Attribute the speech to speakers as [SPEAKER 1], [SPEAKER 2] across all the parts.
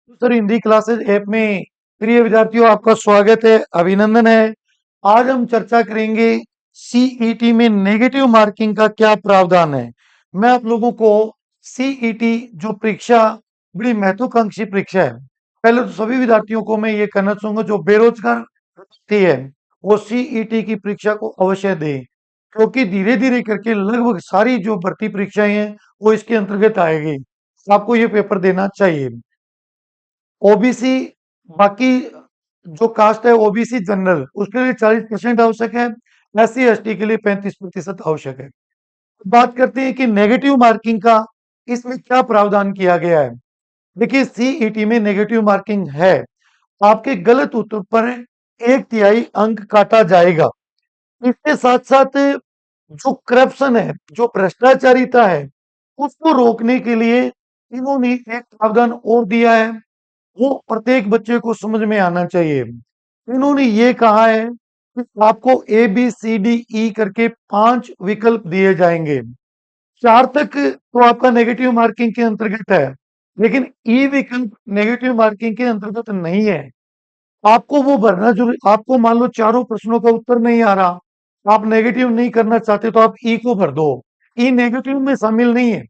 [SPEAKER 1] Sir Hindi classes app में प्रिय विद्यार्थियों आपका स्वागत है, अभिनंदन है। आज हम चर्चा करेंगे सीईटी में नेगेटिव मार्किंग का क्या प्रावधान है। मैं आप लोगों को सीईटी जो परीक्षा बड़ी महत्वाकांक्षी परीक्षा है, पहले तो सभी विद्यार्थियों को मैं ये कहना चाहूंगा जो बेरोजगार व्यक्ति है वो सीईटी की परीक्षा को अवश्य दें, क्योंकि धीरे धीरे करके लगभग सारी जो भर्ती परीक्षाएं हैं वो इसके अंतर्गत आएगी। आपको ये पेपर देना चाहिए। ओबीसी बाकी जो कास्ट है ओबीसी जनरल उसके लिए 40% आवश्यक है। एससी एसटी के लिए 35% आवश्यक है। बात करते हैं कि नेगेटिव मार्किंग का इसमें क्या प्रावधान किया गया है। देखिए सीईटी में नेगेटिव मार्किंग है, आपके गलत उत्तर पर 1/3 अंक काटा जाएगा। इसके साथ साथ जो करप्शन है, जो भ्रष्टाचारिता है, उसको रोकने के लिए इन्होंने एक प्रावधान और दिया है। वो प्रत्येक बच्चे को समझ में आना चाहिए। इन्होंने ये कहा है कि आपको A B C D E करके 5 विकल्प दिए जाएंगे। 4 तक तो आपका नेगेटिव मार्किंग के अंतर्गत है, लेकिन ई विकल्प नेगेटिव मार्किंग के अंतर्गत नहीं है। आपको वो भरना जरूरी। आपको मान लो चारों प्रश्नों का उत्तर नहीं आ रहा, आप नेगेटिव नहीं करना चाहते तो आप ई को भर दो। ई नेगेटिव में शामिल नहीं है,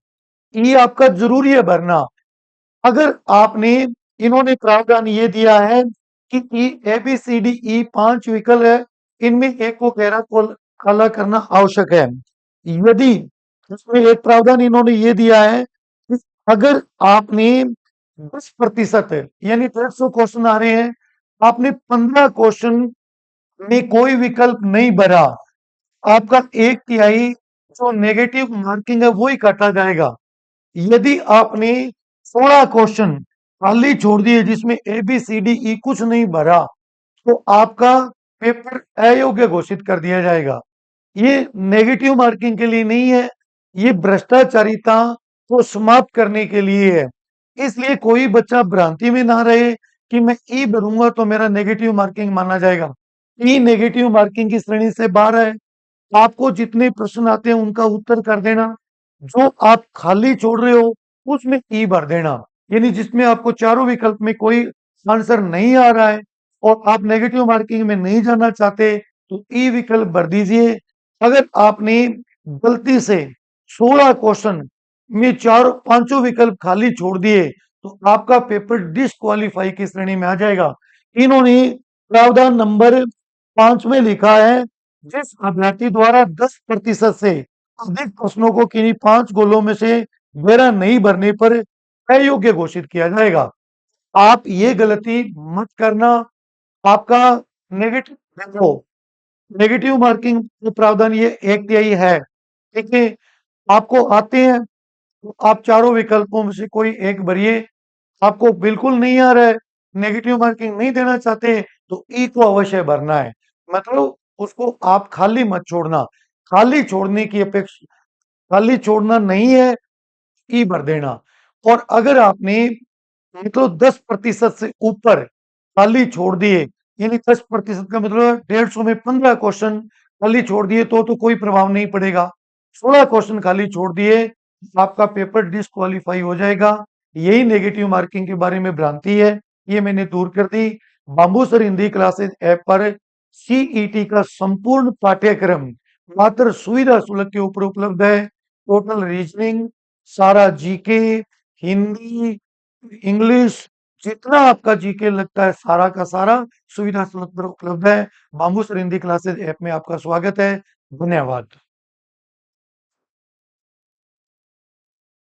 [SPEAKER 1] ई आपका जरूरी है भरना। अगर आपने इन्होंने प्रावधान ये दिया है कि ई A B C D E 5 विकल्प है, इनमें एक को गहरा काला करना आवश्यक है। यदि इसमें एक प्रावधान इन्होंने ये दिया है कि अगर आपने 10% यानी 150 क्वेश्चन आ रहे हैं, आपने 15 क्वेश्चन में कोई विकल्प नहीं भरा, आपका 1/3 जो नेगेटिव मार्किंग है वो ही काटा जाएगा। यदि आपने 16 क्वेश्चन खाली छोड़ दिए जिसमें A B C D E कुछ नहीं भरा, तो आपका पेपर अयोग्य घोषित कर दिया जाएगा। ये नेगेटिव मार्किंग के लिए नहीं है, ये भ्रष्टाचारिता को समाप्त करने के लिए है। इसलिए कोई बच्चा भ्रांति में ना रहे कि मैं ई भरूंगा तो मेरा नेगेटिव मार्किंग माना जाएगा। ई नेगेटिव मार्किंग की श्रेणी से बाहर है। आपको जितने प्रश्न आते हैं उनका उत्तर कर देना, जो आप खाली छोड़ रहे हो उसमें ई भर देना। यानी जिसमें आपको चारों विकल्प में कोई आंसर नहीं आ रहा है और आप नेगेटिव मार्किंग में नहीं जाना चाहते तो ई विकल्प भर दीजिए। अगर आपने गलती से 16 क्वेश्चन में चार पांचों विकल्प खाली छोड़ दिए तो आपका पेपर डिस्क्वालीफाई की श्रेणी में आ जाएगा। इन्होंने प्रावधान नंबर 5 में लिखा है, जिस अभ्यर्थी द्वारा 10% से अधिक प्रश्नों को किन्हीं 5 गोलों में से वेरा नहीं भरने पर अयोग्य घोषित किया जाएगा। आप ये गलती मत करना। आपका नेगेटिव देखो, नेगेटिव मार्किंग प्रावधान ये 1/3 है। देखिए आपको आते हैं तो आप चारों विकल्पों में से कोई एक भरिए। आपको बिल्कुल नहीं आ रहा है, नेगेटिव मार्किंग नहीं देना चाहते तो ई को अवश्य भरना है। मतलब उसको आप खाली मत छोड़ना। खाली छोड़ने की अपेक्षा, खाली छोड़ना नहीं है, ई भर देना। और अगर आपने मतलब 10% से ऊपर खाली छोड़ दिए, यानी 10% का मतलब 150 में 15 क्वेश्चन खाली छोड़ दिए तो कोई प्रभाव नहीं पड़ेगा। 16 क्वेश्चन खाली छोड़ दिए, आपका पेपर डिस्क्वालीफाई हो जाएगा। यही नेगेटिव मार्किंग के बारे में भ्रांति है, ये मैंने दूर कर दी। Bamboo sir Hindi classes app पर सीईटी का संपूर्ण पाठ्यक्रम मात्र सुविधा शुल्क के ऊपर उपलब्ध है। टोटल रीजनिंग, सारा जीके, हिंदी, इंग्लिश, जितना आपका जीके लगता है सारा का सारा सुविधा शुल्क पर उपलब्ध है। Bamboo sir Hindi classes app में आपका स्वागत है। धन्यवाद।